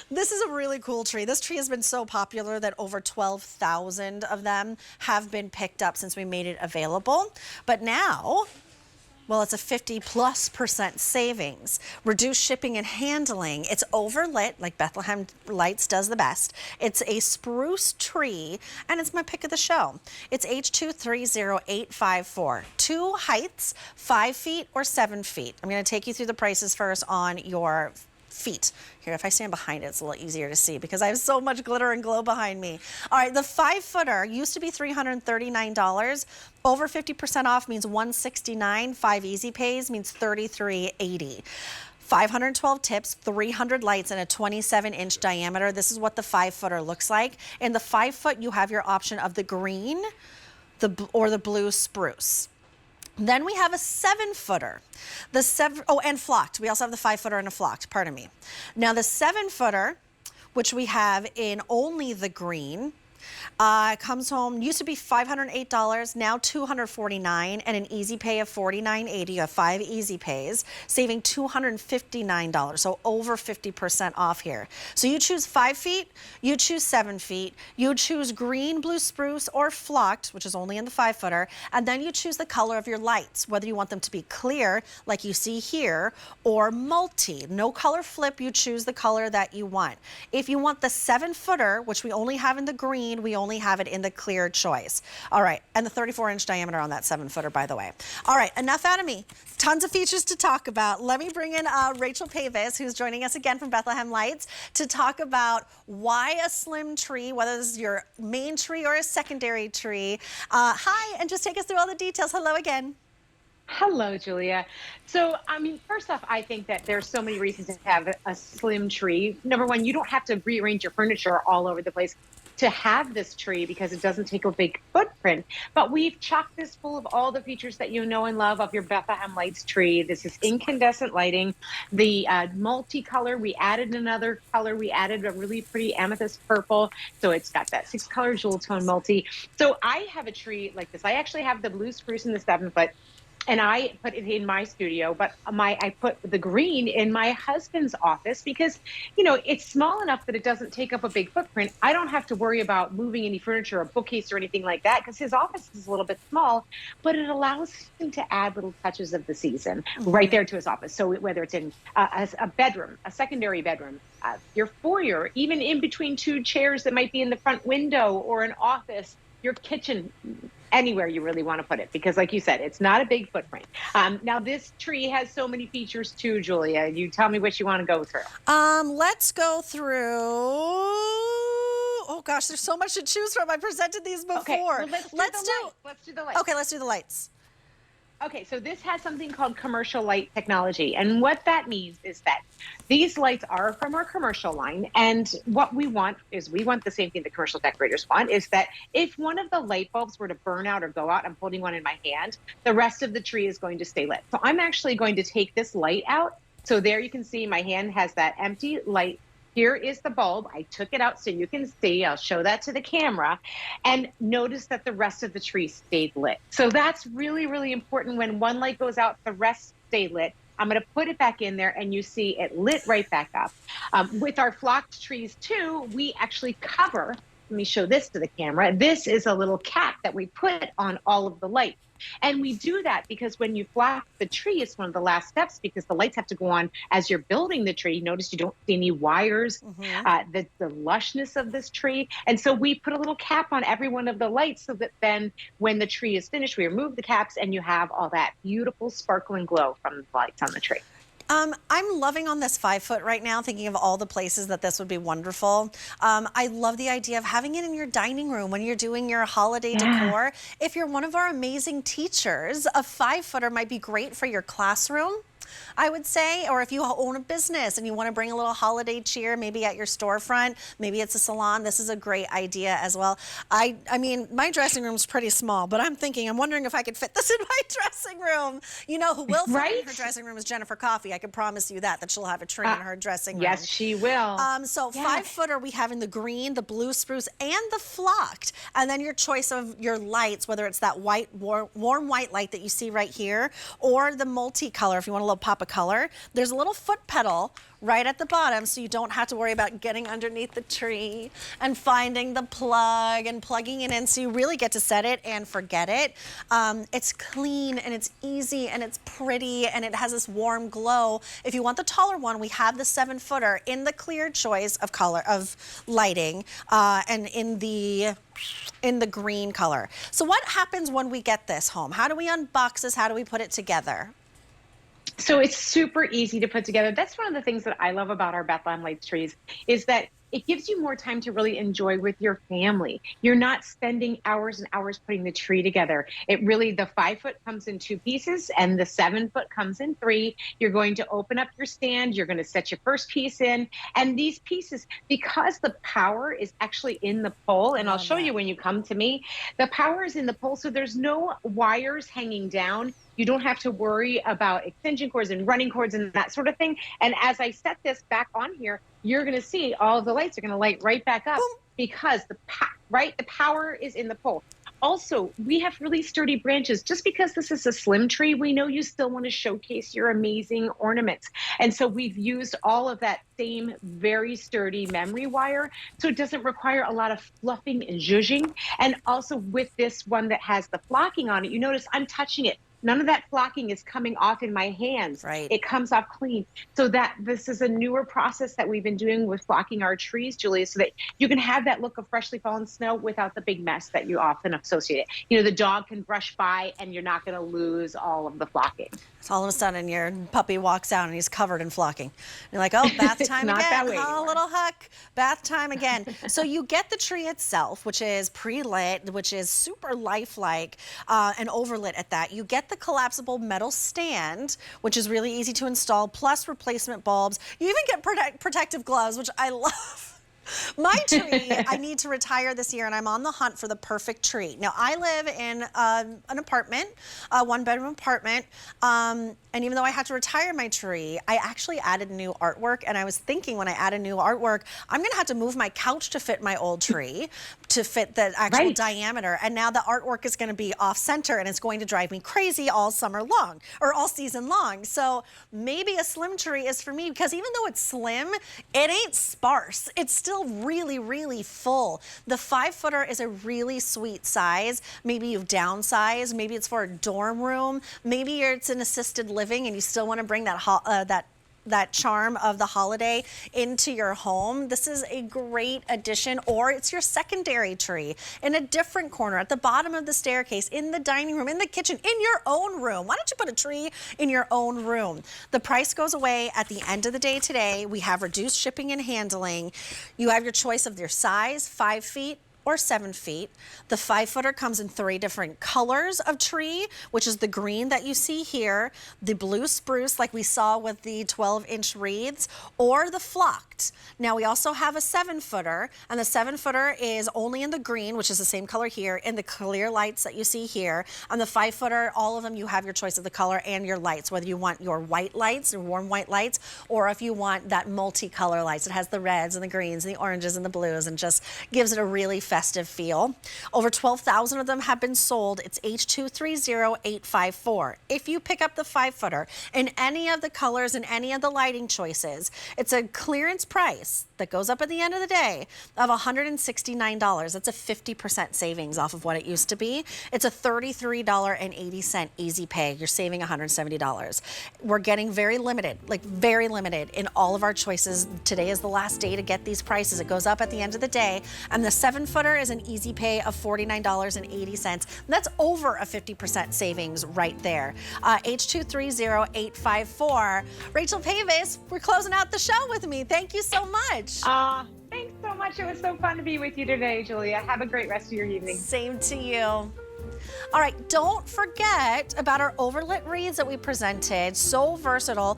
This is a really cool tree. This tree has been so popular that over 12,000 of them have been picked up since we made it available. But now, well, it's a 50+% savings. Reduced shipping and handling. It's overlit, like Bethlehem Lights does the best. It's a spruce tree, and it's my pick of the show. It's H230854. 2 heights, 5 feet or 7 feet. I'm going to take you through the prices first on your feet. Here, if I stand behind it, it's a little easier to see because I have so much glitter and glow behind me. All right, the 5-footer used to be $339. Over 50% off means $169. 5 easy pays means $33.80. 512 tips, 300 lights, and a 27-inch diameter. This is what the 5-footer looks like. In the 5-foot, you have your option of the green or the blue spruce. Then we have a 7-footer. And flocked. We also have the 5-footer and a flocked, pardon me. Now the 7-footer, which we have in only the green, comes home, used to be $508, now $249, and an easy pay of $49.80. You have 5 easy pays, saving $259, so over 50% off here. So you choose 5 feet, you choose 7 feet, you choose green, blue spruce, or flocked, which is only in the 5-footer, and then you choose the color of your lights, whether you want them to be clear, like you see here, or multi. No color flip, you choose the color that you want. If you want the 7-footer, which we only have in the green, we only have it in the clear choice. All right, and the 34-inch diameter on that 7-footer, by the way. All right, enough out of me. Tons of features to talk about. Let me bring in Rachel Pavis, who's joining us again from Bethlehem Lights, to talk about why a slim tree, whether this is your main tree or a secondary tree. Hi, and just take us through all the details. Hello again. Hello, Julia. So, I mean, first off, I think that there's so many reasons to have a slim tree. Number one, you don't have to rearrange your furniture all over the place to have this tree because it doesn't take a big footprint. But we've chocked this full of all the features that you know and love of your Bethlehem Lights tree. This is incandescent lighting. The multicolor, we added another color. We added a really pretty amethyst purple. So it's got that 6-color jewel tone multi. So I have a tree like this. I actually have the blue spruce in the 7-foot. And I put it in my studio, but I put the green in my husband's office because, you know, it's small enough that it doesn't take up a big footprint. I don't have to worry about moving any furniture or bookcase or anything like that because his office is a little bit small, but it allows him to add little touches of the season right there to his office. So whether it's in a bedroom, a secondary bedroom, your foyer, even in between 2 chairs that might be in the front window or an office, your kitchen, anywhere you really want to put it, because like you said, it's not a big footprint. Now this tree has so many features too, Julia. You tell me which you want to go through. Let's go through. Oh gosh, there's so much to choose from. I presented these before. Okay, well, let's do the lights. Okay, let's do the lights. Okay, so this has something called commercial light technology. And what that means is that these lights are from our commercial line. And what we want is we want the same thing the commercial decorators want, is that if one of the light bulbs were to burn out or go out, I'm holding one in my hand, the rest of the tree is going to stay lit. So I'm actually going to take this light out. So there you can see my hand has that empty light. Here is the bulb. I took it out so you can see. I'll show that to the camera. And notice that the rest of the tree stayed lit. So that's really, really important. When one light goes out, the rest stay lit. I'm going to put it back in there and you see it lit right back up. With our flocked trees too, we actually cover, let me show this to the camera. This is a little cap that we put on all of the lights. And we do that because when you flock the tree, it's one of the last steps because the lights have to go on as you're building the tree. Notice you don't see any wires, the lushness of this tree. And so we put a little cap on every one of the lights so that then when the tree is finished, we remove the caps and you have all that beautiful sparkle and glow from the lights on the tree. I'm loving on this 5-foot right now, thinking of all the places that this would be wonderful. I love the idea of having it in your dining room when you're doing your holiday decor. If you're one of our amazing teachers, a 5-footer might be great for your classroom, I would say, or if you own a business and you want to bring a little holiday cheer, maybe at your storefront, maybe it's a salon, this is a great idea as well. I mean, my dressing room's pretty small, but I'm wondering if I could fit this in my dressing room. You know who will fit in her dressing room is Jennifer Coffey. I can promise you that she'll have a tree in her dressing room. Yes, she will. So 5-footer, we have in the green, the blue spruce, and the flocked. And then your choice of your lights, whether it's that white, warm white light that you see right here, or the multicolor, if you want a little little pop of color. There's a little foot pedal right at the bottom, so you don't have to worry about getting underneath the tree and finding the plug and plugging it in, so you really get to set it and forget it. It's clean and it's easy and it's pretty and it has this warm glow. If you want the taller one, we have the 7-footer in the clear choice of color of lighting and in the green color. So what happens when we get this home? How do we unbox this? How do we put it together? So it's super easy to put together. That's one of the things that I love about our Bethlehem Lights trees is that it gives you more time to really enjoy with your family. You're not spending hours and hours putting the tree together. It really, the 5-foot comes in 2 pieces and the 7-foot comes in 3. You're going to open up your stand. You're going to set your first piece in. And these pieces, because the power is actually in the pole, and I'll show you when you come to me, the power is in the pole. So there's no wires hanging down. You don't have to worry about extension cords and running cords and that sort of thing. And as I set this back on here, you're going to see all of the lights are going to light right back up because the power is in the pole. Also, we have really sturdy branches. Just because this is a slim tree, we know you still want to showcase your amazing ornaments. And so we've used all of that same very sturdy memory wire, so it doesn't require a lot of fluffing and zhuzhing. And also with this one that has the flocking on it, you notice I'm touching it. None of that flocking is coming off in my hands. Right. It comes off clean. So that this is a newer process that we've been doing with flocking our trees, Julia, so that you can have that look of freshly fallen snow without the big mess that you often associate it. You know, the dog can brush by and you're not going to lose all of the flocking. So all of a sudden your puppy walks out and he's covered in flocking. You're like, oh, bath time Not again. that way Oh, anymore. little Huck, bath time again. So you get the tree itself, which is pre-lit, which is super lifelike and overlit at that. You get the collapsible metal stand, which is really easy to install, plus replacement bulbs. You even get protective gloves, which I love. My tree, I need to retire this year, and I'm on the hunt for the perfect tree. Now, I live in an apartment, a 1-bedroom apartment, and even though I had to retire my tree, I actually added new artwork, and I was thinking when I add a new artwork, I'm going to have to move my couch to fit my old tree, to fit the actual diameter, and now the artwork is going to be off-center, and it's going to drive me crazy all summer long, or all season long. So maybe a slim tree is for me, because even though it's slim, it ain't sparse. It's still really, really full. The 5-footer is a really sweet size. Maybe you've downsized. Maybe it's for a dorm room. Maybe it's an assisted living and you still want to bring that that charm of the holiday into your home. This is a great addition. Or it's your secondary tree in a different corner at the bottom of the staircase, in the dining room, in the kitchen, in your own room. Why don't you put a tree in your own room? The price goes away at the end of the day today. We have reduced shipping and handling. You have your choice of your size, 5 feet or 7 feet. The 5-footer comes in 3 different colors of tree, which is the green that you see here, the blue spruce like we saw with the 12-inch wreaths, or the flocked. Now we also have a 7-footer, and the 7-footer is only in the green, which is the same color here, in the clear lights that you see here. On the 5-footer, all of them, you have your choice of the color and your lights, whether you want your white lights, your warm white lights, or if you want that multicolor lights. It has the reds and the greens and the oranges and the blues, and just gives it a really festive feel. Over 12,000 of them have been sold. It's H230854. If you pick up the 5-footer in any of the colors and any of the lighting choices, it's a clearance price that goes up at the end of the day of $169. That's a 50% savings off of what it used to be. It's a $33.80 easy pay. You're saving $170. We're getting very limited, like very limited in all of our choices. Today is the last day to get these prices. It goes up at the end of the day. And the 7-footer is an easy pay of $49.80. That's over a 50% savings right there. H230854. Rachel Pavis, we're closing out the show with me. Thank you so much. Thanks so much. It was so fun to be with you today, Julia. Have a great rest of your evening. Same to you. All right, don't forget about our overlit wreaths that we presented. So versatile.